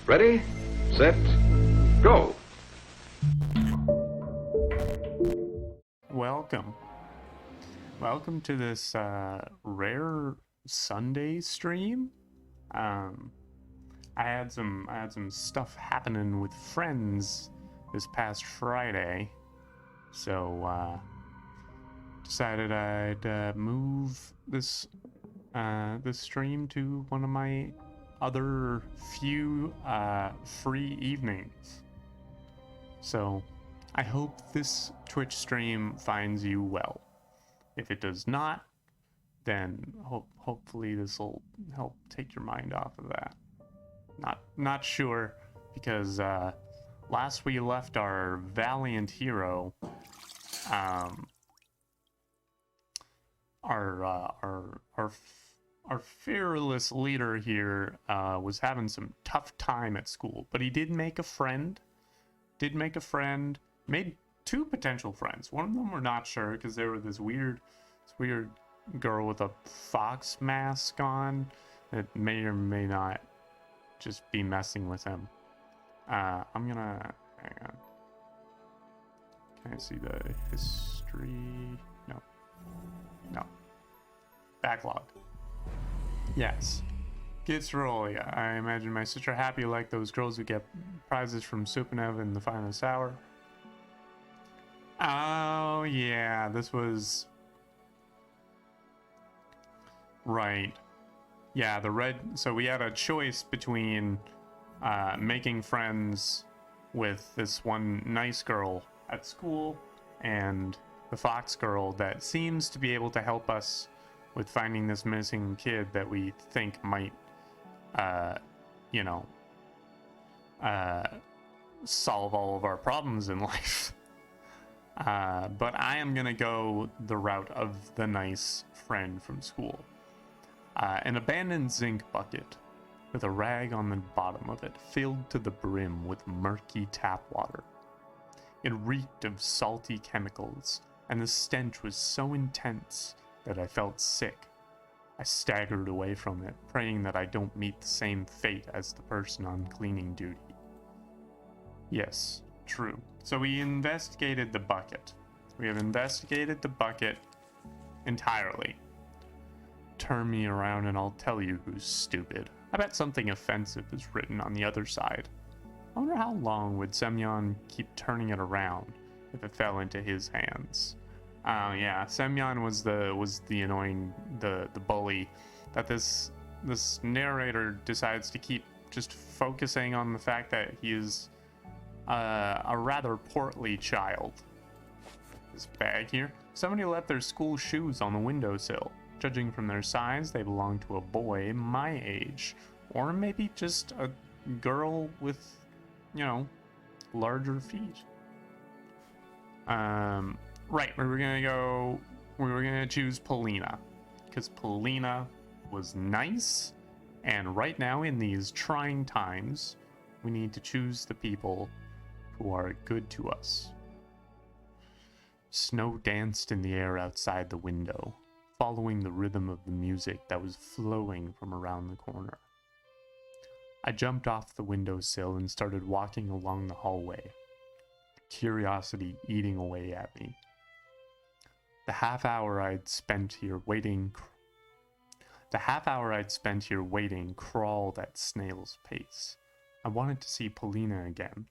Ready, set, go. Welcome to this rare Sunday stream. I had some stuff happening with friends this past Friday, so decided I'd move this stream to one of my other few free evenings. So I hope this Twitch stream finds you well. If it does not, then hopefully this will help take your mind off of that. Not sure, because last we left our valiant hero, our fearless leader here was having some tough time at school, but he did make a friend. Made two potential friends. One of them we're not sure, because they were this weird girl with a fox mask on that may or may not just be messing with him. I'm gonna hang on. Can I see the history? No. Backlog. Yes. Gets roll. Yeah, I imagine my sister happy like those girls who get prizes from Supanev in the finest hour. Oh yeah, this was right. Yeah, the red. So we had a choice between making friends with this one nice girl at school and the fox girl that seems to be able to help us with finding this missing kid that we think might, solve all of our problems in life. But I am gonna go the route of the nice friend from school. An abandoned zinc bucket with a rag on the bottom of it, filled to the brim with murky tap water. It reeked of salty chemicals, and the stench was so intense that I felt sick. I staggered away from it, praying that I don't meet the same fate as the person on cleaning duty. Yes, true. So we investigated the bucket. We have investigated the bucket entirely. Turn me around and I'll tell you who's stupid. I bet something offensive is written on the other side. I wonder how long would Semyon keep turning it around if it fell into his hands. Yeah, Semyon was the annoying, the bully that this narrator decides to keep just focusing on the fact that he is a rather portly child. This bag here. Somebody left their school shoes on the windowsill. Judging from their size, they belong to a boy my age, or maybe just a girl with, larger feet. Right, we were gonna choose Polina, because Polina was nice, and right now in these trying times, we need to choose the people who are good to us. Snow danced in the air outside the window, following the rhythm of the music that was flowing from around the corner. I jumped off the windowsill and started walking along the hallway, curiosity eating away at me. The half hour I'd spent here waiting crawled at snail's pace. I wanted to see Paulina again.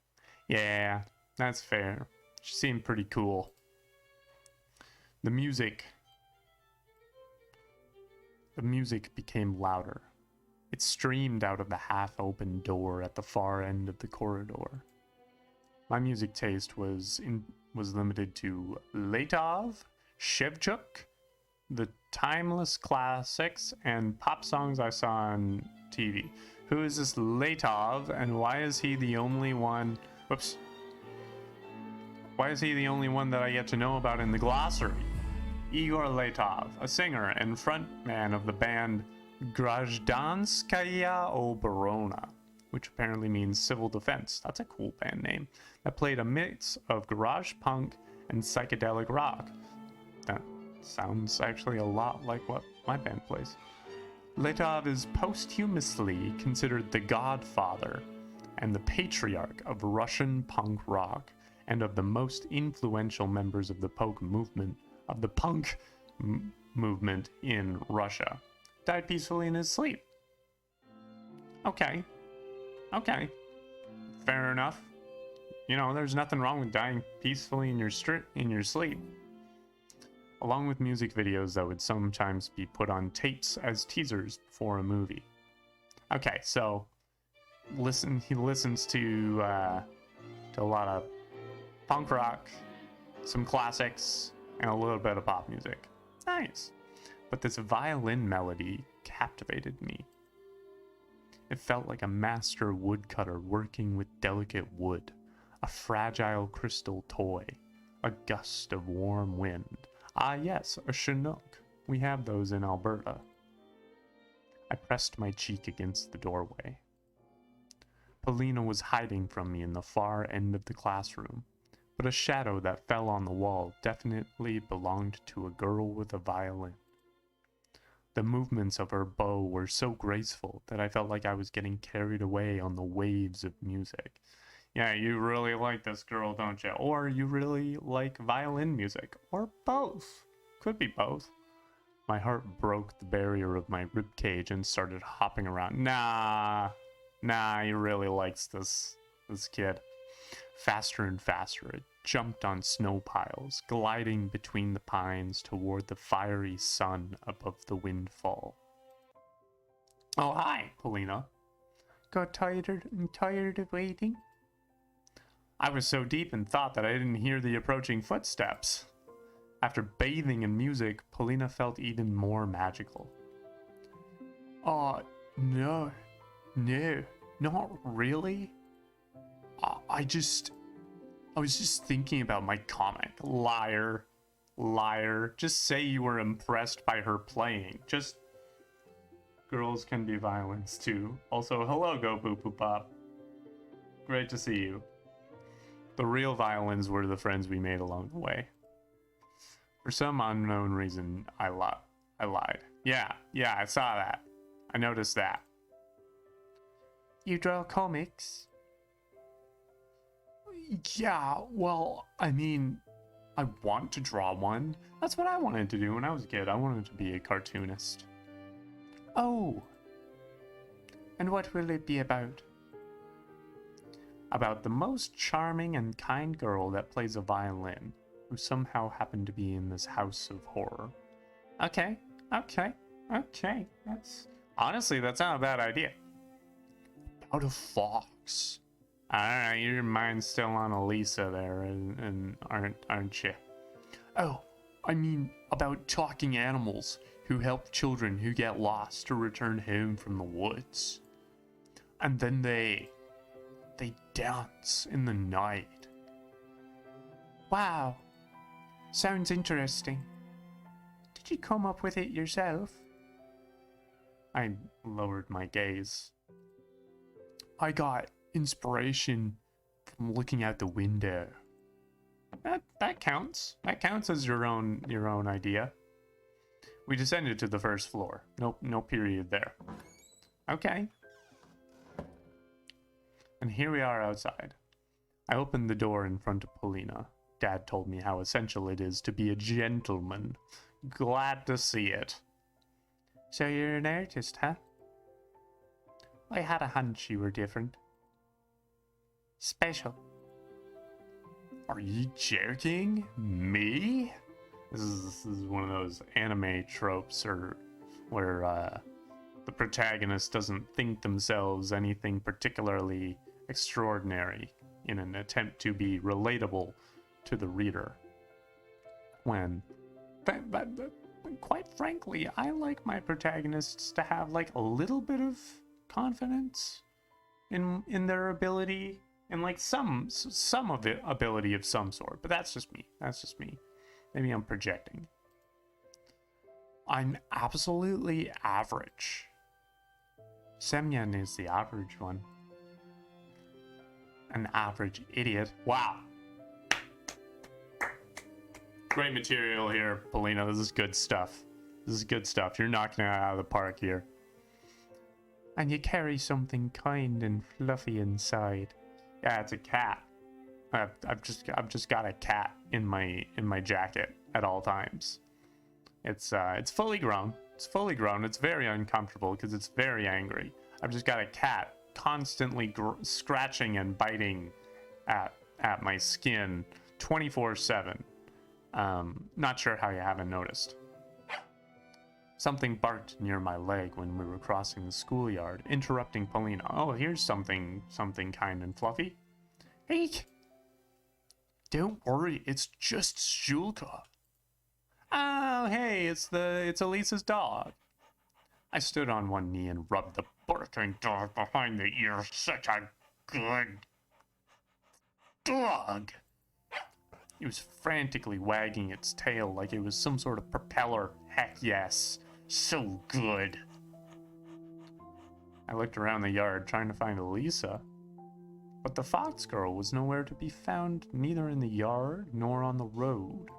Yeah, that's fair. She seemed pretty cool. The music became louder. It streamed out of the half-open door at the far end of the corridor. My music taste was limited to Letov, Shevchuk, the timeless classics, and pop songs I saw on TV. Who is this Letov, and why is he the only one... Whoops. Why is he the only one that I get to know about in the glossary? Igor Letov, a singer and frontman of the band Grazdanskaya Obrona, which apparently means civil defense. That's a cool band name. That played a mix of garage punk and psychedelic rock. That sounds actually a lot like what my band plays. Letov is posthumously considered the godfather and the patriarch of Russian punk rock and of the most influential members of the punk movement in Russia, died peacefully in his sleep. Okay. Fair enough. There's nothing wrong with dying peacefully in your sleep. Along with music videos that would sometimes be put on tapes as teasers for a movie. Okay, so he listens to a lot of punk rock, some classics, and a little bit of pop music. Nice. But this violin melody captivated me. It felt like a master woodcutter working with delicate wood, a fragile crystal toy, a gust of warm wind. Ah yes, a chinook. We have those in Alberta. I pressed my cheek against the doorway. Polina was hiding from me in the far end of the classroom, but a shadow that fell on the wall definitely belonged to a girl with a violin. The movements of her bow were so graceful that I felt like I was getting carried away on the waves of music. Yeah, you really like this girl, don't you? Or you really like violin music. Or both. Could be both. My heart broke the barrier of my ribcage and started hopping around. Nah, he really likes this kid. Faster and faster, it jumped on snow piles, gliding between the pines toward the fiery sun above the windfall. Oh, hi, Paulina. Got tired of waiting? I was so deep in thought that I didn't hear the approaching footsteps. After bathing in music, Paulina felt even more magical. Oh, no, not really. I was just thinking about my comic. Liar. Just say you were impressed by her playing. Just, girls can be violins too. Also, hello, Go Poo Poo Pop. Great to see you. The real violins were the friends we made along the way. For some unknown reason, I lied. Yeah, I saw that. I noticed that. You draw comics? Yeah, well, I mean, I want to draw one. That's what I wanted to do when I was a kid. I wanted to be a cartoonist. Oh. And what will it be about? About the most charming and kind girl that plays a violin, who somehow happened to be in this house of horror. Okay. Honestly, that's not a bad idea. About a fox. I don't know, your mind's still on Elisa there, and aren't you? Oh, I mean, about talking animals who help children who get lost to return home from the woods. And then they dance in the night. Wow, sounds interesting. Did you come up with it yourself? I lowered my gaze. I got inspiration from looking out the window. That counts. That counts as your own idea. We descended to the first floor. No period there. Okay. And here we are outside. I opened the door in front of Polina. Dad told me how essential it is to be a gentleman. Glad to see it. So you're an artist, huh? I had a hunch you were different. Special. Are you joking? Me? This is one of those anime tropes where the protagonist doesn't think themselves anything particularly extraordinary in an attempt to be relatable to the reader. When, quite frankly, I like my protagonists to have like a little bit of confidence in their ability. And like some of the ability of some sort, but that's just me. Maybe I'm projecting. I'm absolutely average. Semyon is the average one. An average idiot. Wow. Great material here, Polina. This is good stuff. You're knocking it out of the park here. And you carry something kind and fluffy inside. Yeah, it's a cat. I've just got a cat in my jacket at all times. It's fully grown. It's fully grown. It's very uncomfortable because it's very angry. I've just got a cat constantly scratching and biting at my skin 24/7. Not sure how you haven't noticed. Something barked near my leg when we were crossing the schoolyard, interrupting Polina. Oh, here's something kind and fluffy. Hey! Don't worry, it's just Shulka. Oh, hey, it's Elisa's dog. I stood on one knee and rubbed the barking dog behind the ear. Such a good dog. It was frantically wagging its tail like it was some sort of propeller. Heck yes. So good. I looked around the yard trying to find Elisa, but the fox girl was nowhere to be found, neither in the yard nor on the road.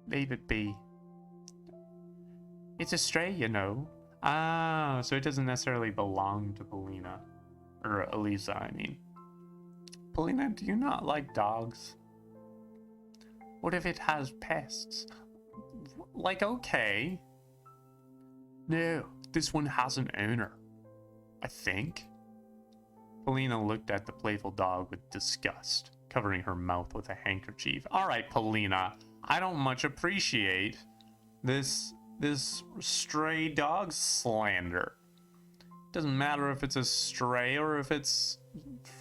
Leave it be. It's a stray, you know. Ah, so it doesn't necessarily belong to Paulina. Or Elisa, I mean. Paulina, do you not like dogs? What if it has pests? Like, okay. No, this one has an owner. I think. Paulina looked at the playful dog with disgust, covering her mouth with a handkerchief. Alright, Paulina, I don't much appreciate this stray dog slander. Doesn't matter if it's a stray or if it's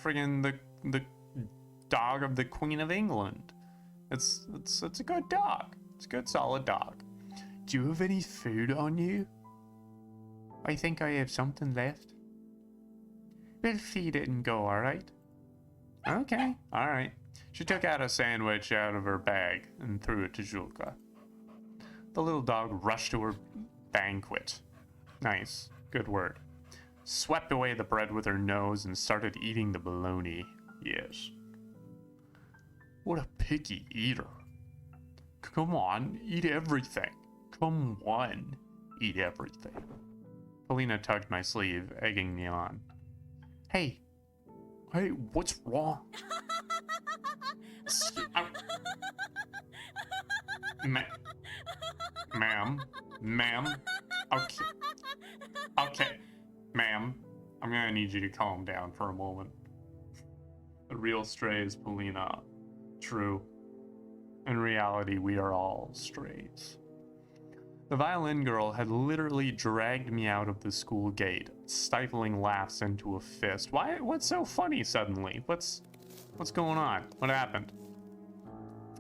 friggin' the dog of the Queen of England. It's a good dog. It's a good solid dog. Do you have any food on you? I think I have something left. We'll feed it and go, alright? Okay, alright. She took out a sandwich out of her bag and threw it to Julka. The little dog rushed to her banquet. Nice. Good word. Swept away the bread with her nose and started eating the bologna. Yes. What a picky eater. Come on, eat everything. Come on, eat everything. Polina tugged my sleeve, egging me on. Hey, what's wrong? Ma'am. Okay, ma'am. I'm gonna need you to calm down for a moment. The real stray is Polina. True. In reality, we are all strays. The violin girl had literally dragged me out of the school gate, stifling laughs into a fist. Why? What's so funny suddenly? What's going on? What happened?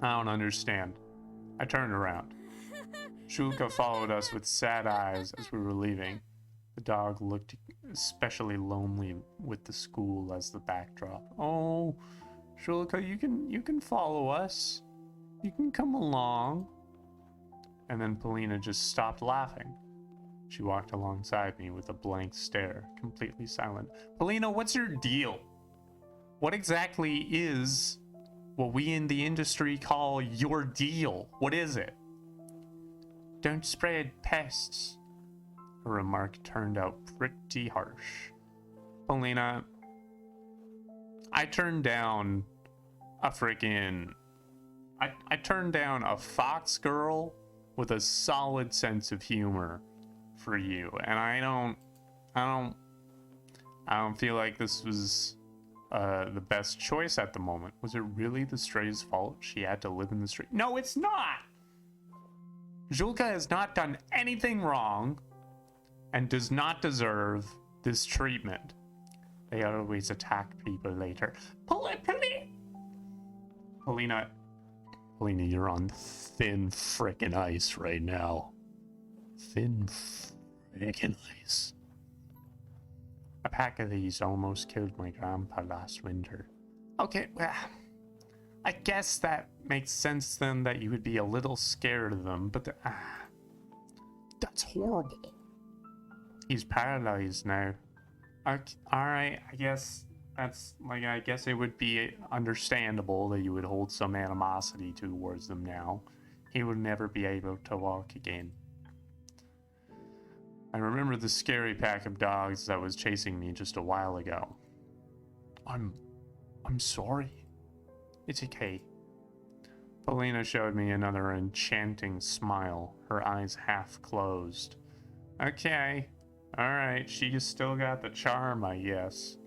I don't understand. I turned around. Shulka followed us with sad eyes as we were leaving. The dog looked especially lonely with the school as the backdrop. Oh, Shulka, you can follow us. You can come along. And then Polina just stopped laughing. She walked alongside me with a blank stare, completely silent. Polina, what's your deal? What exactly is what we in the industry call your deal? What is it? Don't spread pests. Her remark turned out pretty harsh. Polina, I turned down a freaking... I turned down a fox girl with a solid sense of humor for you, and I don't feel like this was the best choice at the moment. Was it really the stray's fault she had to live in the street? No, it's not. Julka has not done anything wrong and does not deserve this treatment. They always attack people later. Polina, you're on thin frickin' ice right now. Thin frickin' ice. A pack of these almost killed my grandpa last winter. Okay, well, I guess that makes sense then that you would be a little scared of them, but that's horrible. He's paralyzed now. Okay, alright, I guess that's, like, I guess it would be understandable that you would hold some animosity towards them now. He would never be able to walk again. I remember the scary pack of dogs that was chasing me just a while ago. I'm sorry. It's okay. Polina showed me another enchanting smile, her eyes half closed. Okay. Alright, she's still got the charm, I guess.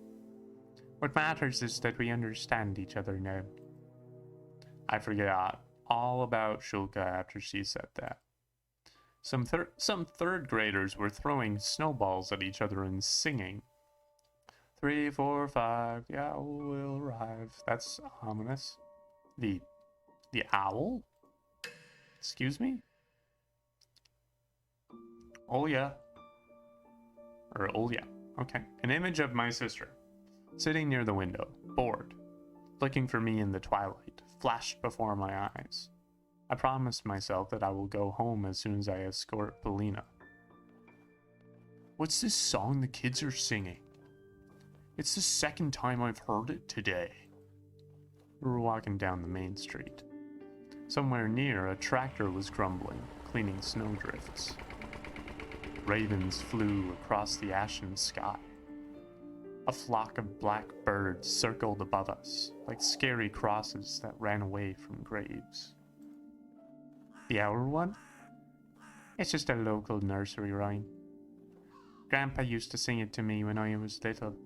What matters is that we understand each other now. I forgot all about Shulka after she said that. Some third graders were throwing snowballs at each other and singing. 3, 4, 5, the owl will arrive. That's ominous. The owl? Excuse me? Oh yeah. Oh yeah. Okay. An image of my sister, sitting near the window, bored, looking for me in the twilight, flashed before my eyes. I promised myself that I will go home as soon as I escort Paulina. What's this song the kids are singing? It's the second time I've heard it today. We were walking down the main street. Somewhere near, a tractor was grumbling, cleaning snowdrifts. Ravens flew across the ashen sky. A flock of black birds circled above us, like scary crosses that ran away from graves. The hour one? It's just a local nursery rhyme. Grandpa used to sing it to me when I was little.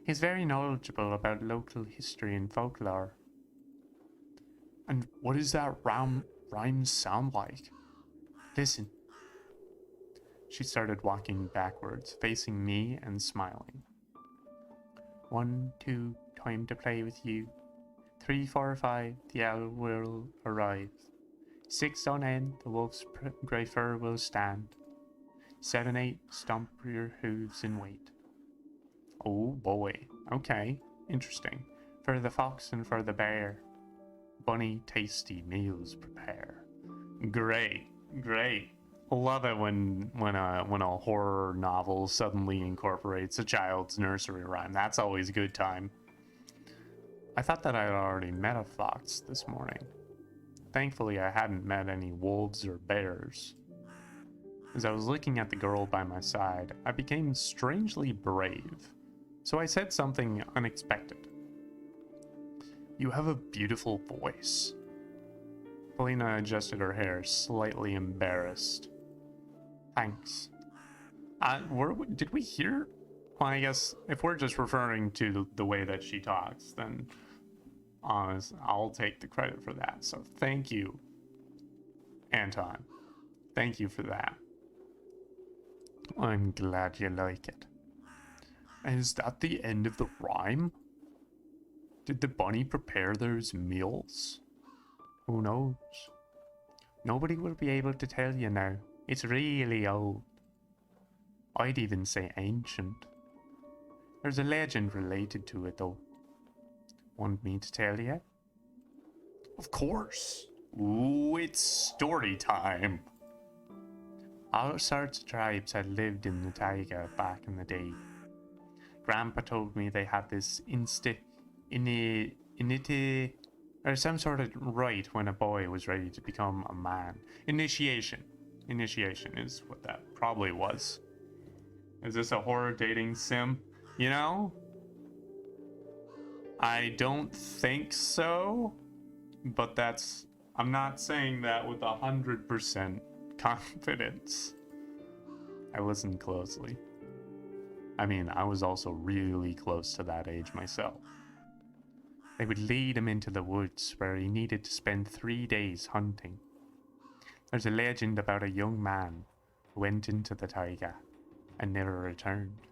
He's very knowledgeable about local history and folklore. And what does that rhyme sound like? Listen. She started walking backwards, facing me and smiling. 1, 2, time to play with you. 3, 4, 5, the owl will arrive. 6 on end, the wolf's grey fur will stand. 7, 8, stomp your hooves and wait. Oh boy, okay, interesting. For the fox and for the bear, bunny tasty meals prepare. Great. Love it when a horror novel suddenly incorporates a child's nursery rhyme. That's always a good time. I thought that I had already met a fox this morning. Thankfully, I hadn't met any wolves or bears. As I was looking at the girl by my side, I became strangely brave. So I said something unexpected. You have a beautiful voice. Felina adjusted her hair, slightly embarrassed. Thanks. Did we hear? Well, I guess if we're just referring to the way that she talks, then I'll take the credit for that. So thank you, Anton. Thank you for that. I'm glad you like it. Is that the end of the rhyme? Did the bunny prepare those meals? Who knows? Nobody will be able to tell you now. It's really old. I'd even say ancient. There's a legend related to it though. Want me to tell you? Of course. Ooh, it's story time. All sorts of tribes had lived in the taiga back in the day. Grandpa told me they had this or some sort of rite when a boy was ready to become a man. Initiation. Initiation is what that probably was. Is this a horror dating sim? You know? I don't think so, but I'm not saying that with 100% confidence. I listened closely. I mean, I was also really close to that age myself. They would lead him into the woods where he needed to spend 3 days hunting. There's a legend about a young man who went into the taiga and never returned.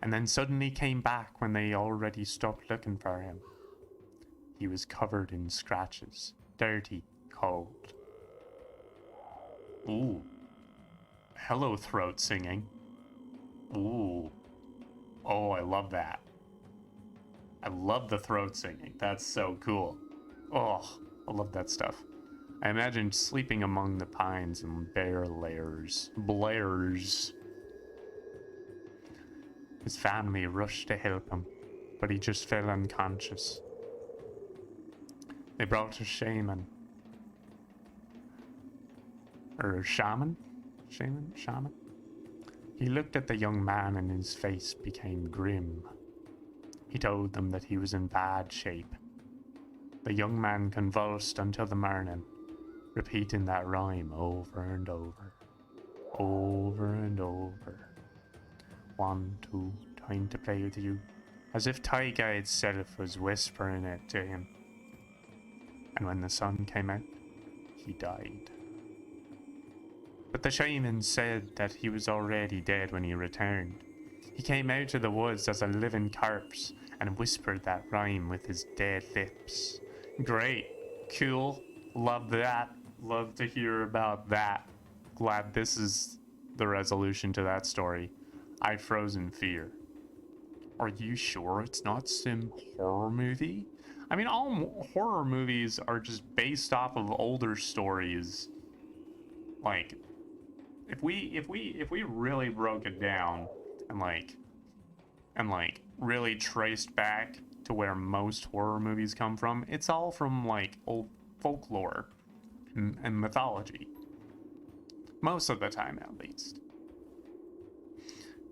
And then suddenly came back when they already stopped looking for him. He was covered in scratches, dirty, cold. Ooh. Hello, throat singing. Ooh. Oh, I love that. I love the throat singing. That's so cool. Oh, I love that stuff. I imagined sleeping among the pines and bare blairs. His family rushed to help him, but he just fell unconscious. They brought a shaman. Or a shaman? Shaman? He looked at the young man and his face became grim. He told them that he was in bad shape. The young man convulsed until the morning, repeating that rhyme over and over. Over and over. 1, 2, time to play with you. As if Taiga itself was whispering it to him. And when the sun came out, he died. But the shaman said that he was already dead when he returned. He came out of the woods as a living corpse and whispered that rhyme with his dead lips. Great. Cool. Love that. Love to hear about that. Glad this is the resolution to that story. I froze in fear. Are you sure it's not some horror movie? I mean, all horror movies are just based off of older stories. Like, if we really broke it down and really traced back to where most horror movies come from, it's all from like old folklore and mythology. Most of the time, at least.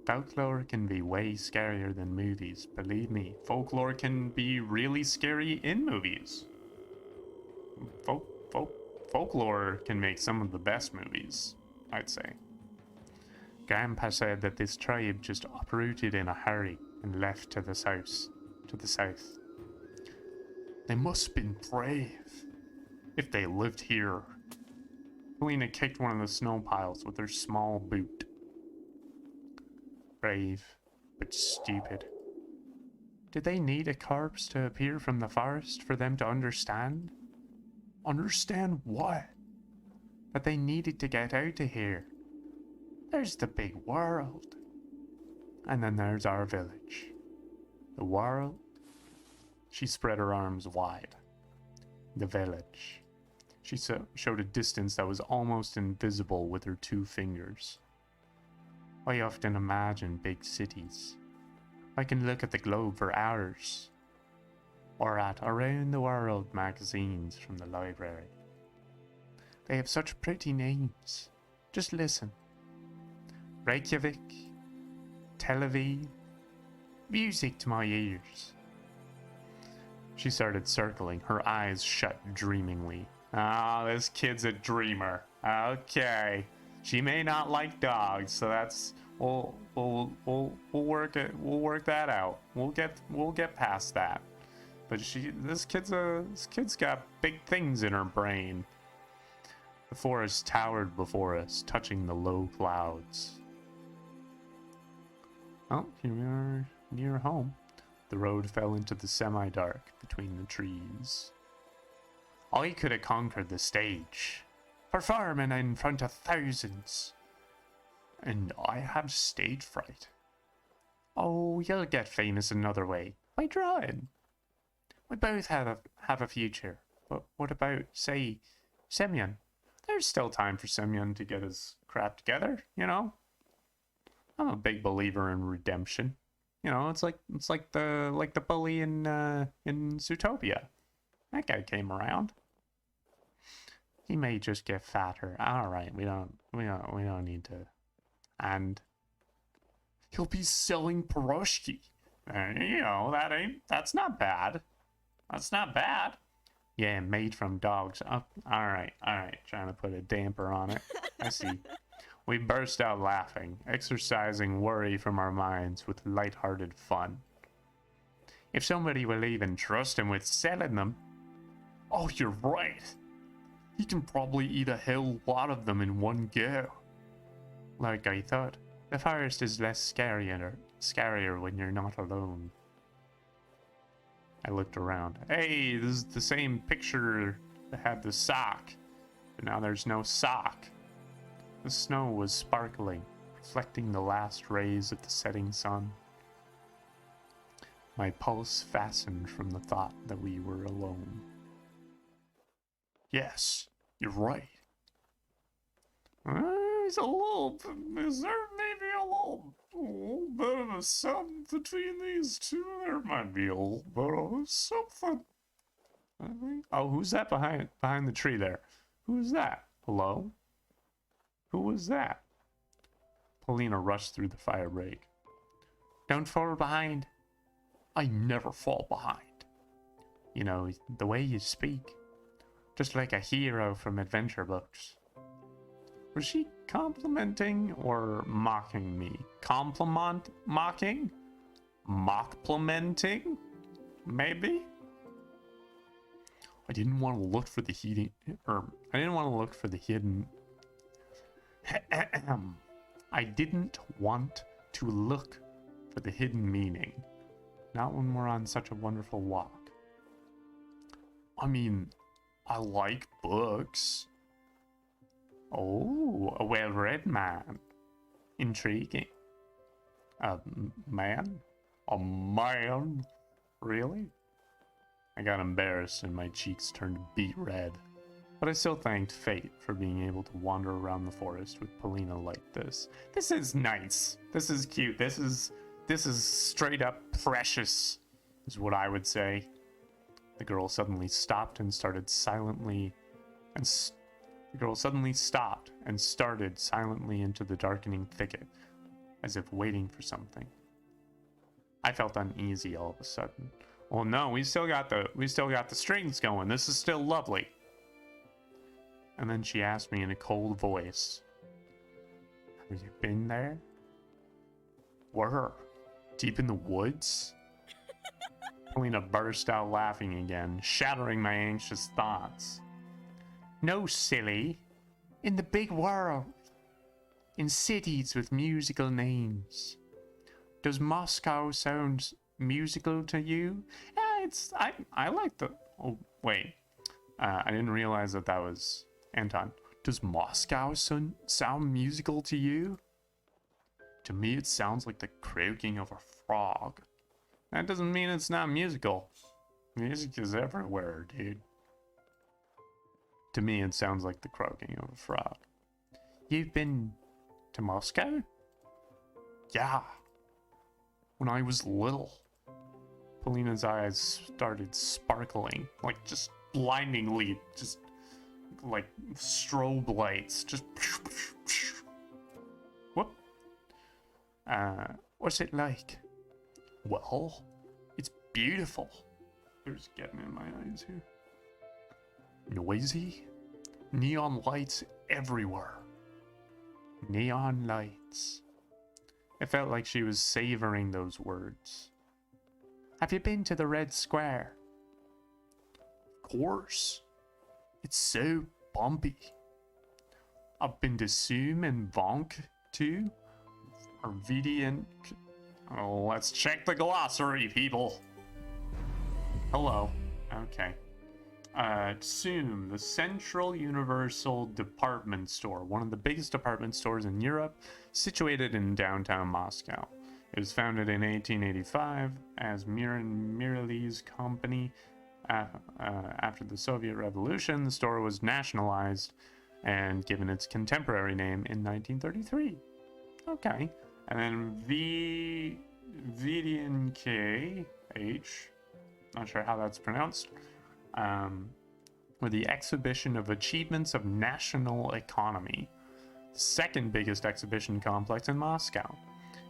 Folklore can be way scarier than movies. Believe me, folklore can be really scary in movies. Folklore can make some of the best movies, I'd say. Grandpa said that this tribe just uprooted in a hurry and left to the south. They must have been brave if they lived here. Polina kicked one of the snow piles with her small boot. Brave, but stupid. Did they need a corpse to appear from the forest for them to understand? Understand what? That they needed to get out of here. There's the big world. And then there's our village. The world? She spread her arms wide. The village. She showed a distance that was almost invisible with her 2 fingers. I often imagine big cities. I can look at the globe for hours. Or at Around the World magazines from the library. They have such pretty names. Just listen. Reykjavik, Tel Aviv, music to my ears. She started circling, her eyes shut dreamingly. Ah, this kid's a dreamer. Okay. She may not like dogs, so that's we'll work it. We'll work that out. We'll get past that. But this kid's got big things in her brain. The forest towered before us, touching the low clouds. Oh, here we are near home. The road fell into the semi-dark between the trees. I could have conquered the stage, performing in front of thousands. And I have stage fright. Oh, you'll get famous another way, by drawing. We both have a future, but what about, say, Semyon? There's still time for Semyon to get his crap together, you know? I'm a big believer in redemption. You know, it's like the bully in Zootopia. That guy came around. He may just get fatter. All right, we don't need to. And he'll be selling Piroshky. You know, that's not bad. That's not bad. Yeah, made from dogs. Oh, all right. Trying to put a damper on it. I see. We burst out laughing, exercising worry from our minds with light-hearted fun. If somebody will even trust him with selling them. Oh, you're right. He can probably eat a hell lot of them in one go. Like I thought, the forest is less scarier when you're not alone. I looked around. Hey, this is the same picture that had the sock, but now there's no sock. The snow was sparkling, reflecting the last rays of the setting sun. My pulse fastened from the thought that we were alone. Yes, you're right. Is there maybe a little bit of a something between these two? There might be a little bit of something. Oh, who's that behind the tree there? Who's that? Hello? Who was that? Polina rushed through the fire break. Don't fall behind. I never fall behind. You know, the way you speak. Just like a hero from adventure books. Was she complimenting or mocking me? Mocking? Mockplementing? Maybe? I didn't want to look for the hidden I didn't want to look for the hidden I didn't want to look for the hidden meaning. Not when we're on such a wonderful walk. I mean, I like books. Oh, a well-read man. Intriguing. A man? A man? Really? I got embarrassed and my cheeks turned beet red. But I still thanked fate for being able to wander around the forest with Paulina like this. This is nice. This is cute. This is straight up precious, is what I would say. The girl suddenly stopped and started silently started silently into the darkening thicket, as if waiting for something. I felt uneasy all of a sudden. Well, no, we still got the strings going. This is still lovely. And then she asked me in a cold voice, "Have you been there?" "Where? Deep in the woods?" Polina burst out laughing again, shattering my anxious thoughts. "No, silly. In the big world. In cities with musical names. Does Moscow sound musical to you?" I like the... Oh, wait. I didn't realize that was Anton. Does Moscow sound musical to you? To me, it sounds like the croaking of a frog. That doesn't mean it's not musical. Music is everywhere, dude. To me, it sounds like the croaking of a frog. You've been to Moscow? Yeah. When I was little. Polina's eyes started sparkling, like just blindingly, just like strobe lights, just whoop. What's it like? Well, it's beautiful. There's getting in my eyes here. Noisy? Neon lights everywhere. Neon lights. It felt like she was savoring those words. Have you been to the Red Square? Of course. It's so bumpy. I've been to Sum and Vonk too. Or VD and... Oh, let's check the glossary, people. Hello. Okay. Sum, the Central Universal Department Store, one of the biggest department stores in Europe, situated in downtown Moscow. It was founded in 1885 as Mirali's company. After the Soviet Revolution, the store was nationalized and given its contemporary name in 1933. Okay. And then VDNK H, not sure how that's pronounced, were the Exhibition of Achievements of National Economy, the second biggest exhibition complex in Moscow.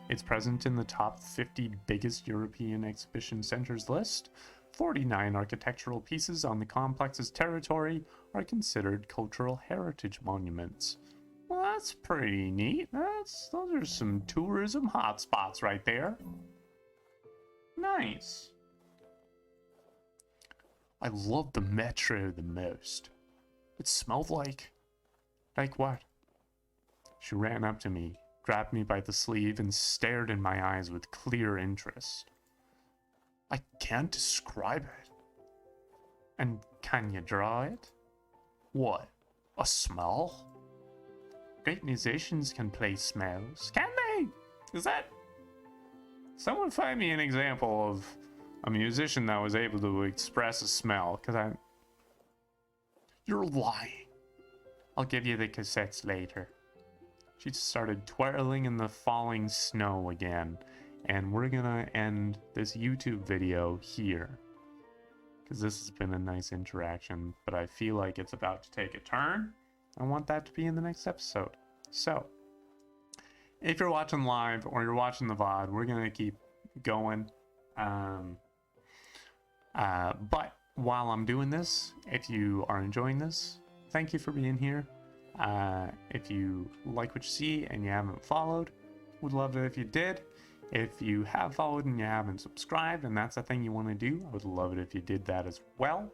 It's present in the top 50 biggest European exhibition centers list. 49 architectural pieces on the complex's territory are considered cultural heritage monuments. Well, that's pretty neat. Those are some tourism hotspots right there. Nice. I love the metro the most. It smelled like what? She ran up to me, grabbed me by the sleeve, and stared in my eyes with clear interest. I can't describe it. And can you draw it? What? A smell? Great musicians can play smells. Can they? Is that... Someone find me an example of a musician that was able to express a smell, because You're lying. I'll give you the cassettes later. She started twirling in the falling snow again, and we're gonna end this YouTube video here, because this has been a nice interaction, but I feel like it's about to take a turn. I want that to be in the next episode. So, if you're watching live or you're watching the VOD, we're gonna keep going. But while I'm doing this, if you are enjoying this, thank you for being here. If you like what you see and you haven't followed, would love it if you did. If you have followed and you haven't subscribed and that's a thing you want to do, I would love it if you did that as well.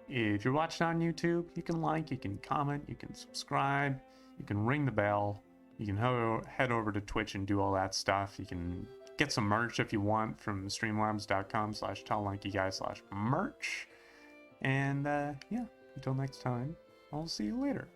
If you're watching on YouTube, you can like, you can comment, you can subscribe, you can ring the bell, you can head over to Twitch and do all that stuff. You can get some merch if you want from streamlabs.com/telllankyguy/merch. And yeah, until next time, I'll see you later.